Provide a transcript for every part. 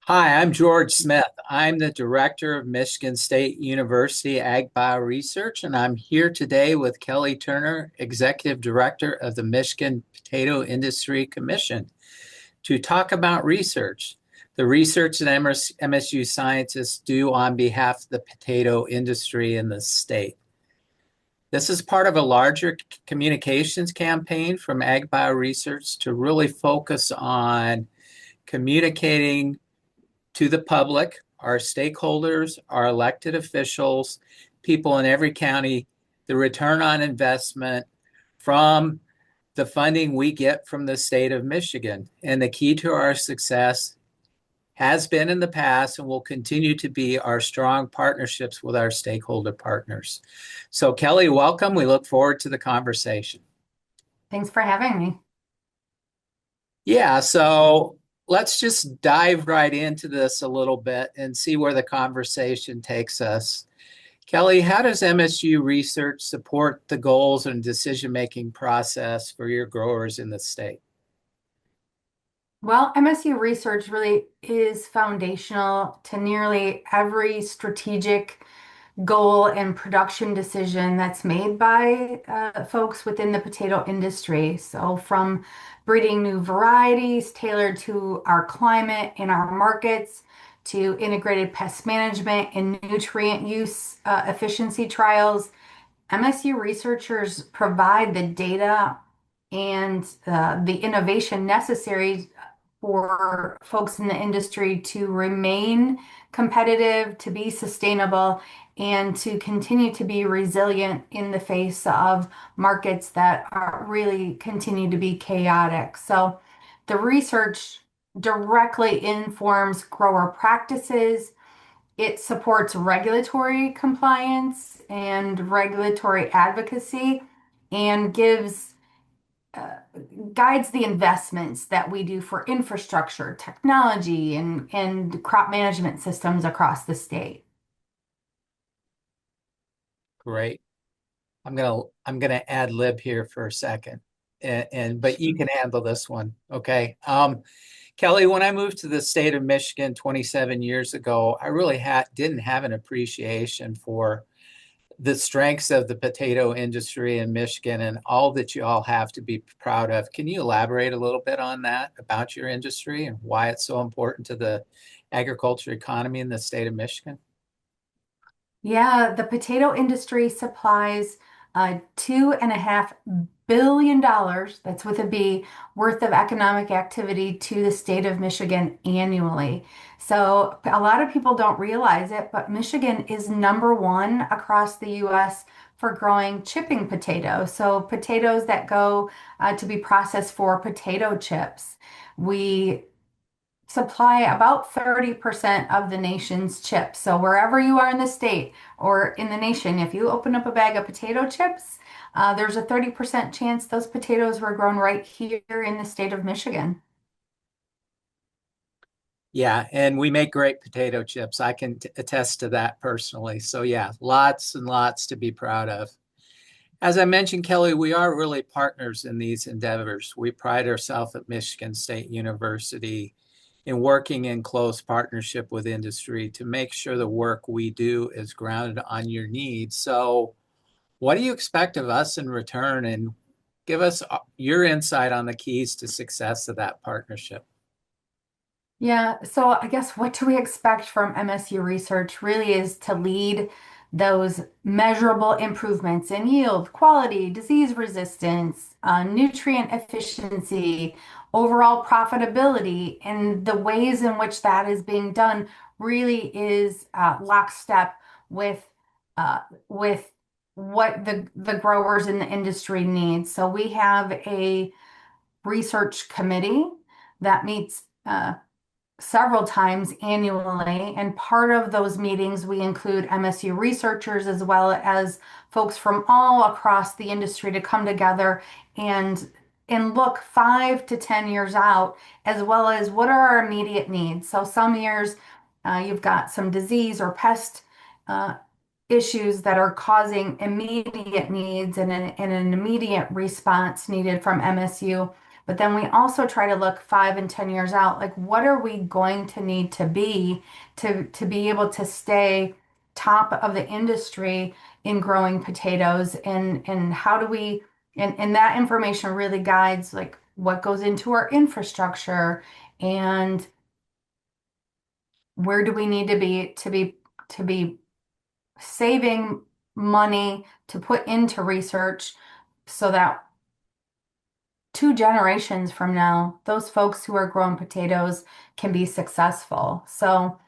Hi, I'm George Smith. I'm the director of Michigan State University AgBioResearch, and I'm here today with Kelly Turner, executive director of the Michigan Potato Industry Commission, to talk about research, the research that MSU scientists do on behalf of the potato industry in the state. This is part of a larger communications campaign from AgBioResearch to really focus on communicating to the public, our stakeholders, our elected officials, people in every county, the return on investment from the funding we get from the state of Michigan. And the key to our success has been in the past and will continue to be our strong partnerships with our stakeholder partners. So, Kelly, welcome. We look forward to the conversation. Thanks for having me. Yeah, so let's just dive right into this a little bit and see where the conversation takes us. Kelly, how does MSU research support the goals and decision-making process for your growers in the state? Well, MSU research really is foundational to nearly every strategic goal and production decision that's made by folks within the potato industry. So, from breeding new varieties tailored to our climate and our markets, to integrated pest management and nutrient use efficiency trials, MSU researchers provide the data and the innovation necessary for folks in the industry to remain competitive, to be sustainable, and to continue to be resilient in the face of markets that are really continue to be chaotic. So the research directly informs grower practices. It supports regulatory compliance and regulatory advocacy and gives uh, guides the investments that we do for infrastructure, technology, and crop management systems across the state. Great. I'm gonna ad lib here for a second, and but you can handle this one, okay? Kelly, when I moved to the state of Michigan 27 years ago, I really didn't have an appreciation for the strengths of the potato industry in Michigan and all that you all have to be proud of. Can you elaborate a little bit on that about your industry and why it's so important to the agriculture economy in the state of Michigan? Yeah, the potato industry supplies $2.5 billion, that's with a B, worth of economic activity to the state of Michigan annually. So a lot of people don't realize it, but Michigan is number one across the U.S. for growing chipping potatoes. So potatoes that go to be processed for potato chips. We supply about 30% of the nation's chips. So wherever you are in the state or in the nation, if you open up a bag of potato chips, there's a 30% chance those potatoes were grown right here in the state of Michigan. Yeah, and we make great potato chips. I can attest to that personally. So yeah, lots and lots to be proud of. As I mentioned, Kelly, we are really partners in these endeavors. We pride ourselves at Michigan State University in working in close partnership with industry to make sure the work we do is grounded on your needs. So, what do you expect of us in return? And give us your insight on the keys to success of that partnership. Yeah, so I guess what do we expect from MSU research really is to lead those measurable improvements in yield, quality, disease resistance, nutrient efficiency, overall profitability, and the ways in which that is being done really is lockstep with uh, with what the growers in the industry need. So we have a research committee that meets several times annually. And part of those meetings, we include MSU researchers as well as folks from all across the industry to come together and look 5 to 10 years out, as well as what are our immediate needs. So some years you've got some disease or pest uh, issues that are causing immediate needs and an immediate response needed from MSU. But then we also try to look 5 and 10 years out, like what are we going to need to be to be able to stay top of the industry in growing potatoes and how do we and that information really guides like what goes into our infrastructure and where do we need to be saving money to put into research so that 2 generations from now, those folks who are growing potatoes can be successful. So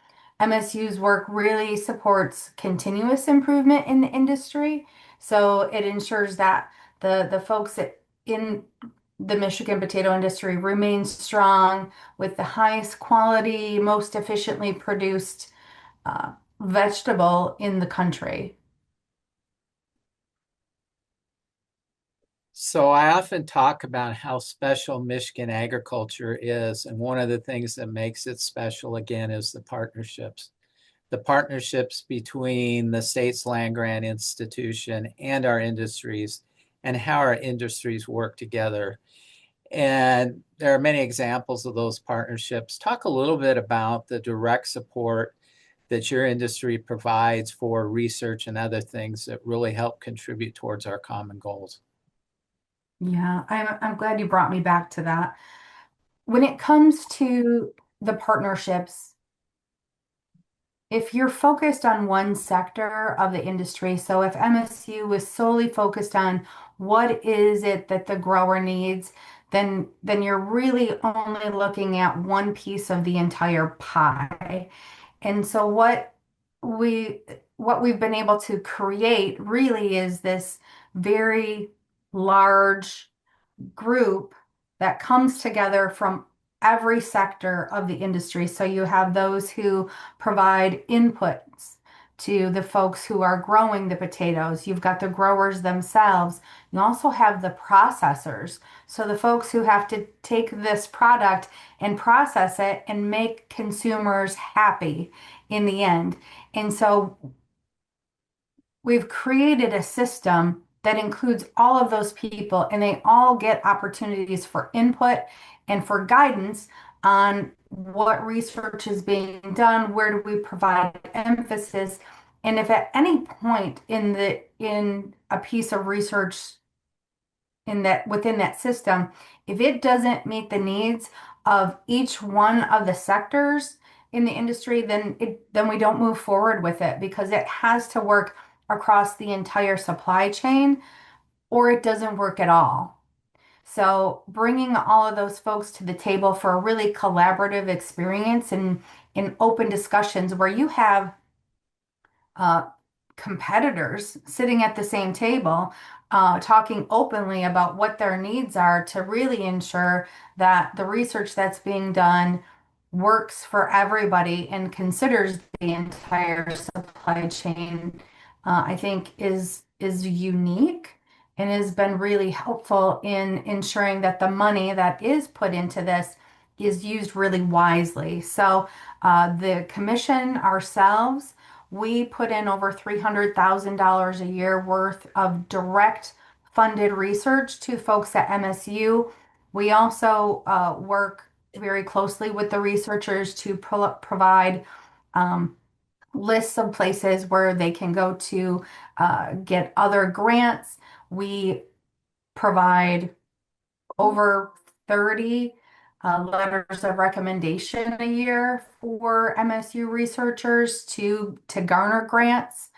MSU's work really supports continuous improvement in the industry. So it ensures that the folks in the Michigan potato industry remain strong with the highest quality, most efficiently produced vegetable in the country. So I often talk about how special Michigan agriculture is, and one of the things that makes it special again is the partnerships. The partnerships between the state's land grant institution and our industries, and how our industries work together. And there are many examples of those partnerships. Talk a little bit about the direct support that your industry provides for research and other things that really help contribute towards our common goals. Yeah, I'm glad you brought me back to that. When it comes to the partnerships, if you're focused on one sector of the industry, so if MSU was solely focused on what is it that the grower needs, then you're really only looking at one piece of the entire pie. And so we what we've been able to create really is this very large group that comes together from every sector of the industry. So you have those who provide inputs to the folks who are growing the potatoes. You've got the growers themselves. You also have the processors. So the folks who have to take this product and process it and make consumers happy in the end. And so we've created a system that includes all of those people, and they all get opportunities for input and for guidance on what research is being done, where do we provide emphasis, and if at any point in a piece of research in that within that system, if it doesn't meet the needs of each one of the sectors in the industry, then we don't move forward with it because it has to work across the entire supply chain or it doesn't work at all. So bringing all of those folks to the table for a really collaborative experience and in open discussions where you have uh, competitors sitting at the same table, talking openly about what their needs are to really ensure that the research that's being done works for everybody and considers the entire supply chain, I think is unique and has been really helpful in ensuring that the money that is put into this is used really wisely. So the commission ourselves, we put in over $300,000 a year worth of direct funded research to folks at MSU. We also work very closely with the researchers to provide um, lists of places where they can go to get other grants. We provide over 30 letters of recommendation a year for MSU researchers to garner grants.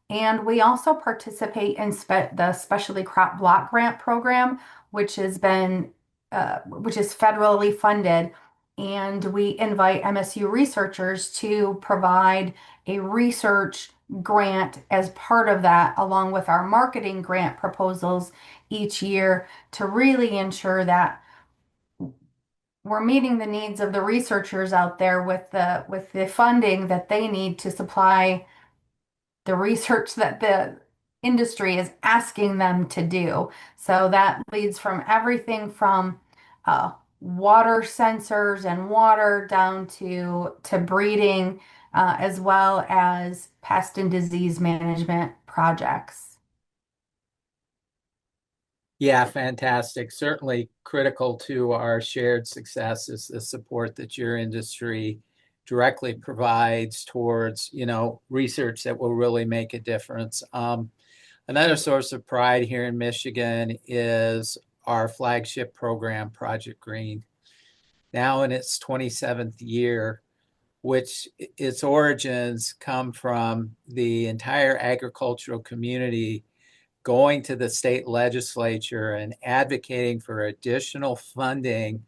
And we also participate in the Specialty Crop Block Grant Program, which which is federally funded. And we invite MSU researchers to provide a research grant as part of that, along with our marketing grant proposals each year to really ensure that we're meeting the needs of the researchers out there with the funding that they need to supply the research that the industry is asking them to do. So that leads from everything from water sensors and water down to breeding, as well as pest and disease management projects. Yeah, fantastic. Certainly critical to our shared success is the support that your industry directly provides towards, research that will really make a difference. Another source of pride here in Michigan is our flagship program, Project Green, now in its 27th year, which its origins come from the entire agricultural community going to the state legislature and advocating for additional funding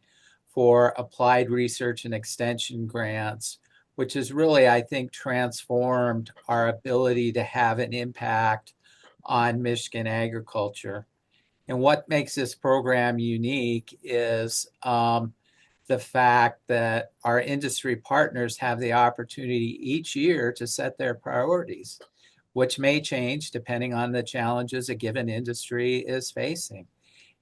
for applied research and extension grants, which has really, I think, transformed our ability to have an impact on Michigan agriculture. And what makes this program unique is the fact that our industry partners have the opportunity each year to set their priorities, which may change depending on the challenges a given industry is facing.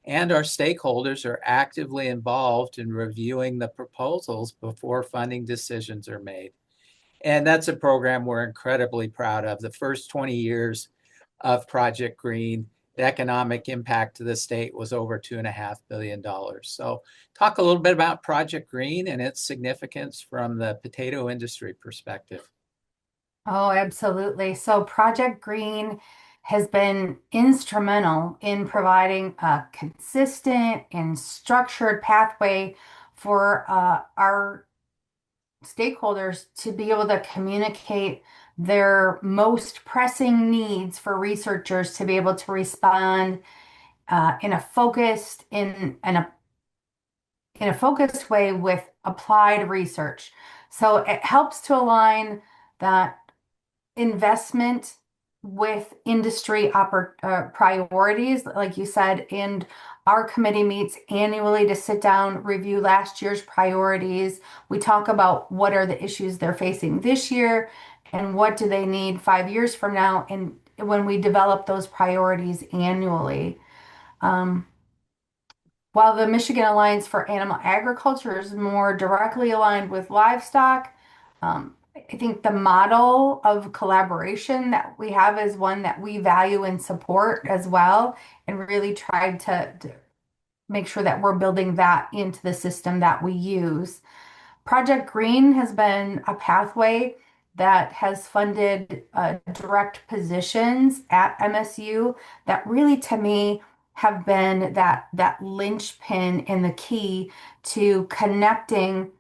And our stakeholders are actively involved in reviewing the proposals before funding decisions are made. And that's a program we're incredibly proud of. The first 20 years of Project Green, the economic impact to the state was over $2.5 billion. So talk a little bit about Project Green and its significance from the potato industry perspective. Oh, absolutely. So Project Green has been instrumental in providing a consistent and structured pathway for our stakeholders to be able to communicate their most pressing needs for researchers to be able to respond in a focused way with applied research. So it helps to align that investment with industry priorities, like you said, and our committee meets annually to sit down, review last year's priorities. We talk about what are the issues they're facing this year and what do they need 5 years from now, and when we develop those priorities annually. Um, while the Michigan Alliance for Animal Agriculture is more directly aligned with livestock, I think the model of collaboration that we have is one that we value and support as well, and really try to make sure that we're building that into the system that we use. Project Green has been a pathway that has funded direct positions at MSU that really, to me, have been that linchpin and the key to connecting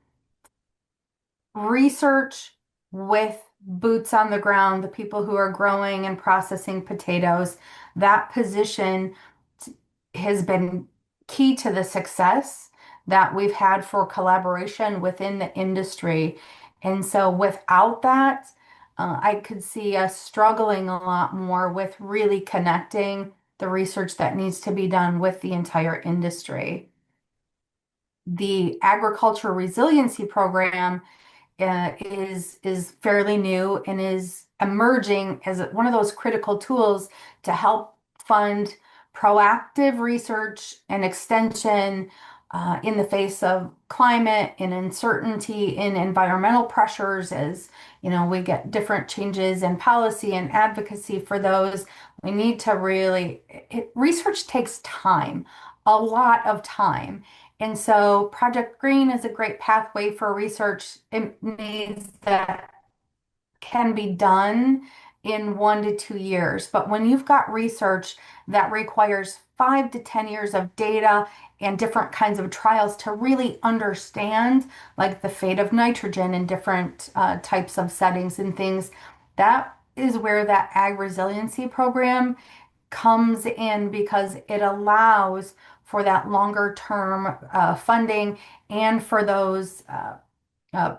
research with boots on the ground, the people who are growing and processing potatoes. That position has been key to the success that we've had for collaboration within the industry. And so without that, I could see us struggling a lot more with really connecting the research that needs to be done with the entire industry. The Agriculture Resiliency Program is fairly new and is emerging as one of those critical tools to help fund proactive research and extension in the face of climate and uncertainty in environmental pressures. As you know, we get different changes in policy and advocacy for those. We need to research takes time, a lot of time. And so Project Green is a great pathway for research needs that can be done in 1 to 2 years. But when you've got research that requires 5 to 10 years of data and different kinds of trials to really understand, like the fate of nitrogen in different types of settings and things, that is where that ag resiliency program comes in, because it allows for that longer term funding and for those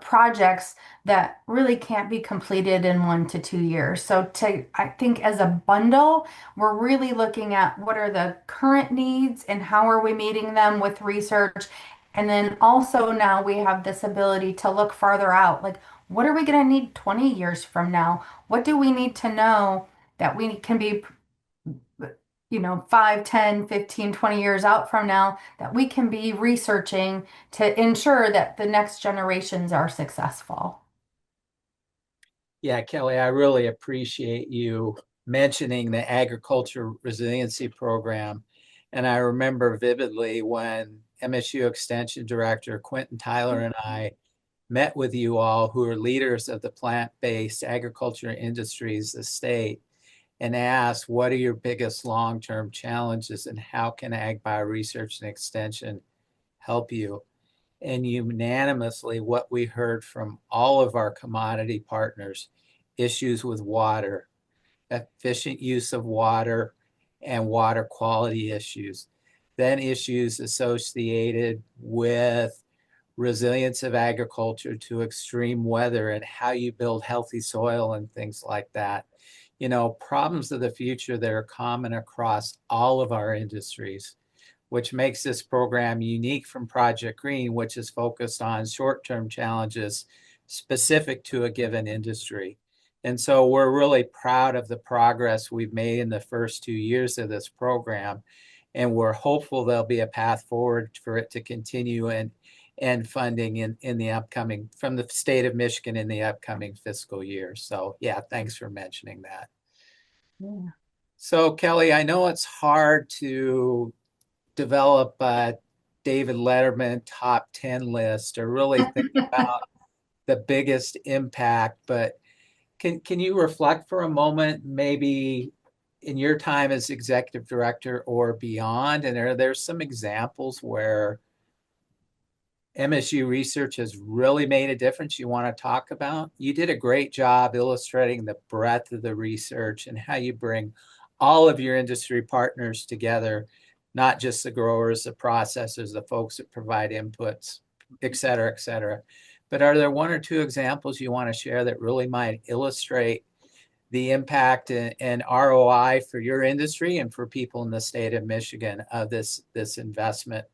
projects that really can't be completed in 1 to 2 years. So I think as a bundle, we're really looking at what are the current needs and how are we meeting them with research. And then also now we have this ability to look farther out, like what are we going to need 20 years from now? What do we need to know that we can be 5, 10, 15, 20 years out from now, that we can be researching to ensure that the next generations are successful. Yeah, Kelly, I really appreciate you mentioning the Agriculture Resiliency Program. And I remember vividly when MSU Extension Director Quentin Tyler and I met with you all, who are leaders of the plant-based agriculture industries estate, and asked, what are your biggest long-term challenges and how can ag bioresearch and extension help you? And unanimously, what we heard from all of our commodity partners, issues with water, efficient use of water, and water quality issues. Then issues associated with resilience of agriculture to extreme weather and how you build healthy soil and things like that. You know, problems of the future that are common across all of our industries, which makes this program unique from Project Green, which is focused on short-term challenges specific to a given industry. And so we're really proud of the progress we've made in the first 2 years of this program. And we're hopeful there'll be a path forward for it to continue and funding in the upcoming, from the state of Michigan in the upcoming fiscal year. So yeah, thanks for mentioning that. Yeah. So Kelly, I know it's hard to develop a David Letterman top 10 list or really think about the biggest impact, but can you reflect for a moment, maybe in your time as executive director or beyond? And are there some examples where MSU research has really made a difference you want to talk about? You did a great job illustrating the breadth of the research and how you bring all of your industry partners together, not just the growers, the processors, the folks that provide inputs, et cetera, et cetera. But are there one or two examples you want to share that really might illustrate the impact and ROI for your industry and for people in the state of Michigan of this investment?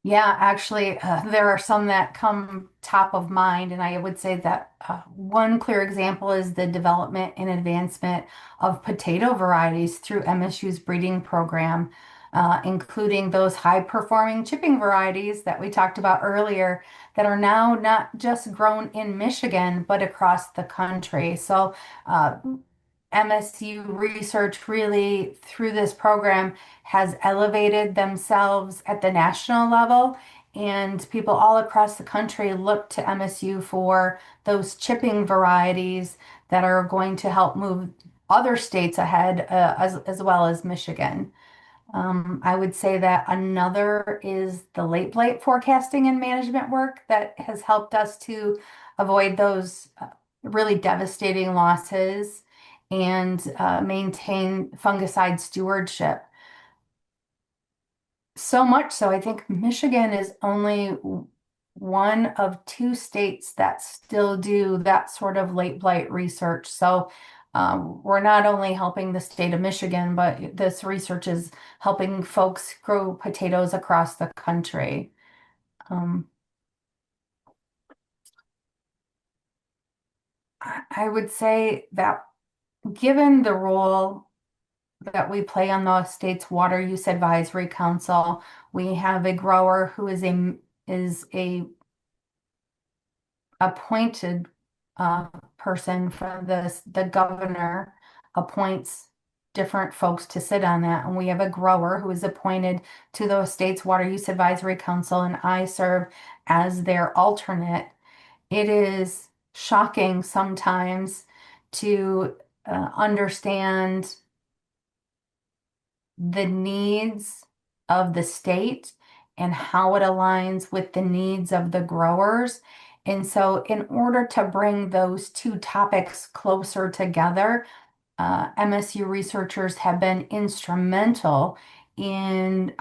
Yeah, actually, there are some that come top of mind, and I would say that one clear example is the development and advancement of potato varieties through MSU's breeding program, including those high-performing chipping varieties that we talked about earlier that are now not just grown in Michigan, but across the country. So, MSU research really, through this program, has elevated themselves at the national level, and people all across the country look to MSU for those chipping varieties that are going to help move other states ahead, as well as Michigan. I would say that another is the late blight forecasting and management work that has helped us to avoid those really devastating losses and maintain fungicide stewardship. So much so, I think Michigan is only one of two states that still do that sort of late blight research. So we're not only helping the state of Michigan, but this research is helping folks grow potatoes across the country. Um, I would say that given the role that we play on the state's Water Use Advisory Council, we have a grower who is a appointed person for this. The governor appoints different folks to sit on that, and we have a grower who is appointed to the state's Water Use Advisory Council, and I serve as their alternate. It is shocking sometimes to understand the needs of the state and how it aligns with the needs of the growers. And so, in order to bring those two topics closer together, MSU researchers have been instrumental in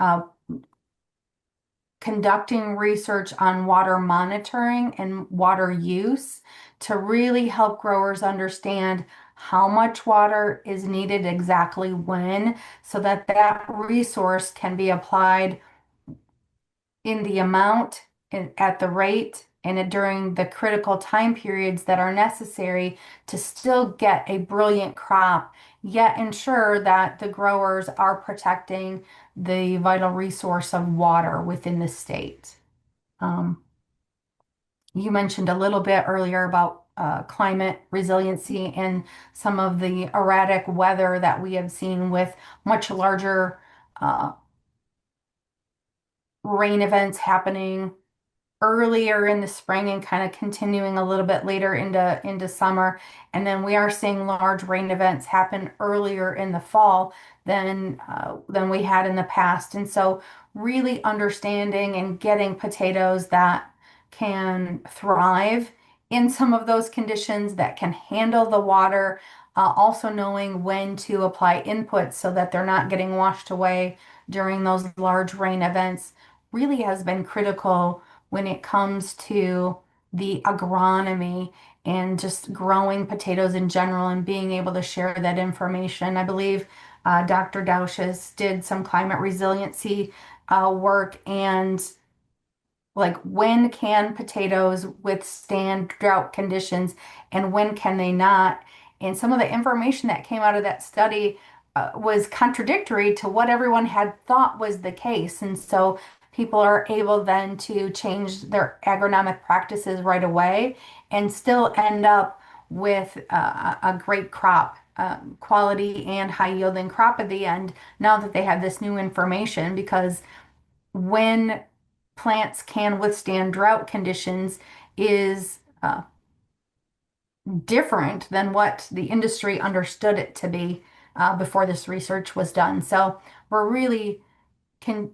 conducting research on water monitoring and water use to really help growers understand how much water is needed exactly when, so that that resource can be applied in the amount and at the rate and during the critical time periods that are necessary to still get a brilliant crop, yet ensure that the growers are protecting the vital resource of water within the state. Um, you mentioned a little bit earlier about climate resiliency and some of the erratic weather that we have seen with much larger uh, rain events happening earlier in the spring and kind of continuing a little bit later into summer. And then we are seeing large rain events happen earlier in the fall than we had in the past. And so really understanding and getting potatoes that can thrive in some of those conditions, that can handle the water, also knowing when to apply inputs so that they're not getting washed away during those large rain events really has been critical when it comes to the agronomy and just growing potatoes in general and being able to share that information. I believe Dr. Dausch's did some climate resiliency work, and like, when can potatoes withstand drought conditions and when can they not? And some of the information that came out of that study was contradictory to what everyone had thought was the case. And so people are able then to change their agronomic practices right away and still end up with a great crop, quality and high yielding crop at the end, now that they have this new information. Because when plants can withstand drought conditions is different than what the industry understood it to be before this research was done. So we're really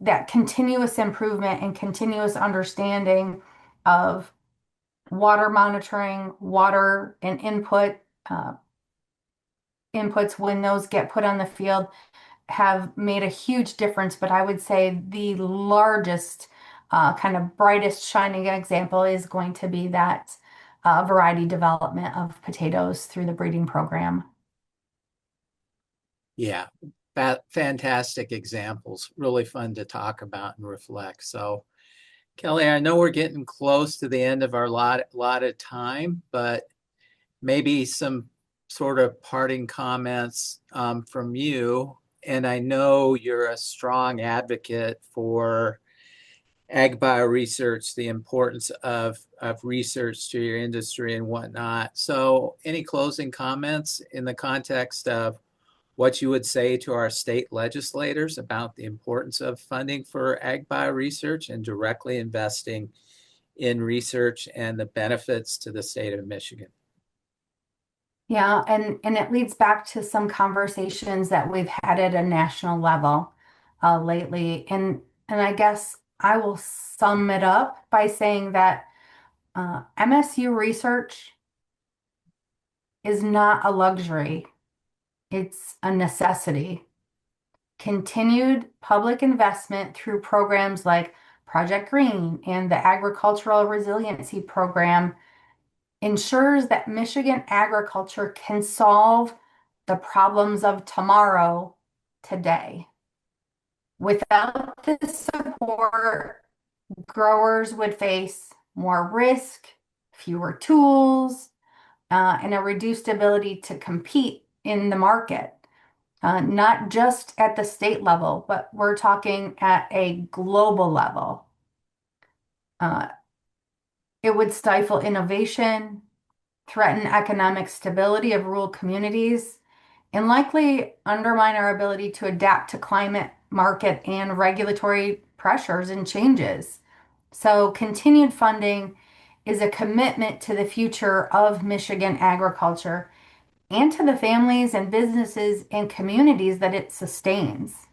that continuous improvement and continuous understanding of water monitoring, water and inputs when those get put on the field have made a huge difference. But I would say the largest, kind of brightest shining example is going to be that variety development of potatoes through the breeding program. Yeah, fantastic examples. Really fun to talk about and reflect. So, Kelly, I know we're getting close to the end of our lot of time, but maybe some sort of parting comments from you. And I know you're a strong advocate for ag bioresearch, the importance of research to your industry and whatnot. So, any closing comments in the context of what you would say to our state legislators about the importance of funding for ag bioresearch and directly investing in research and the benefits to the state of Michigan? Yeah, and it leads back to some conversations that we've had at a national level lately. And I guess I will sum it up by saying that MSU research is not a luxury, it's a necessity. Continued public investment through programs like Project Green and the Agricultural Resiliency Program ensures that Michigan agriculture can solve the problems of tomorrow today. Without this support, growers would face more risk, fewer tools, and a reduced ability to compete in the market. Not just at the state level, but we're talking at a global level. Uh, it would stifle innovation, threaten economic stability of rural communities, and likely undermine our ability to adapt to climate, market, and regulatory pressures and changes. So, continued funding is a commitment to the future of Michigan agriculture and to the families and businesses and communities that it sustains.